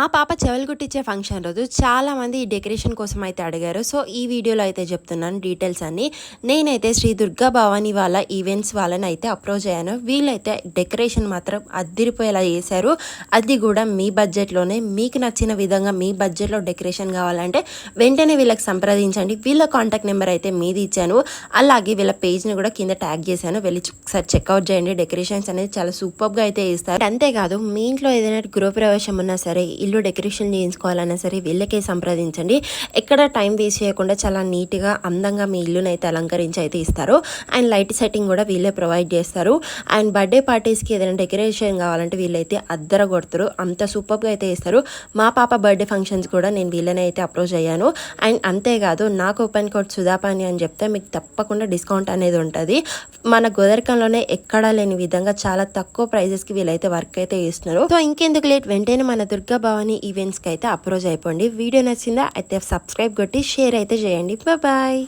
ఆ పాప చెవులు కుట్టించే ఫంక్షన్ రోజు చాలామంది ఈ డెకరేషన్ కోసం అయితే అడిగారు. సో ఈ వీడియోలో అయితే చెప్తున్నాను డీటెయిల్స్ అన్ని. నేనైతే శ్రీ దుర్గా భవాని వాళ్ళ ఈవెంట్స్ వాళ్ళని అయితే అప్రోచ్ అయ్యాను. వీళ్ళైతే డెకరేషన్ మాత్రం అద్దిరిపోయేలా చేశారు. అది కూడా మీ బడ్జెట్లోనే. మీకు నచ్చిన విధంగా మీ బడ్జెట్లో డెకరేషన్ కావాలంటే వెంటనే వీళ్ళకి సంప్రదించండి. వీళ్ళ కాంటాక్ట్ నెంబర్ అయితే మీది ఇచ్చాను. అలాగే వీళ్ళ పేజ్ని కూడా కింద ట్యాగ్ చేశాను. వెళ్ళి ఒకసారి చెక్అవుట్ చేయండి. డెకరేషన్స్ అనేది చాలా సూపర్గా అయితే ఇస్తారు. అంతేకాదు మీ ఇంట్లో ఏదైనా గృహప్రవేశం ఉన్నా సరే, ఇల్లు డెకరేషన్ చేయించుకోవాలన్నా సరే వీళ్ళకే సంప్రదించండి. ఎక్కడ టైం వేస్ట్ చేయకుండా చాలా నీట్గా అందంగా మీ ఇల్లుని అయితే అలంకరించి అయితే ఇస్తారు. అండ్ లైట్ సెట్టింగ్ కూడా వీళ్ళే ప్రొవైడ్ చేస్తారు. అండ్ బర్త్డే పార్టీస్కి ఏదైనా డెకరేషన్ కావాలంటే వీళ్ళైతే అద్దర కొడతారు. అంత సూపర్గా అయితే ఇస్తారు. మా పాప బర్త్డే ఫంక్షన్స్ కూడా నేను వీళ్ళని అయితే అప్రోచ్ అయ్యాను. అండ్ అంతేకాదు నాకు ఓపెన్ కోడ్ సుధాపాని అని చెప్తే మీకు తప్పకుండా డిస్కౌంట్ అనేది ఉంటుంది. మన గోదరికంలోనే ఎక్కడా లేని విధంగా చాలా తక్కువ ప్రైజెస్కి వీళ్ళైతే వర్క్ అయితే ఇస్తున్నారు. సో ఇంకెందుకు లేట్, వెంటనే మన దుర్గా భవాని ఈవెంట్స్కి అయితే అప్రోచ్ అయిపోండి. వీడియో నచ్చిందా అయితే సబ్స్క్రైబ్ కొట్టి షేర్ అయితే చేయండి. బాయ్.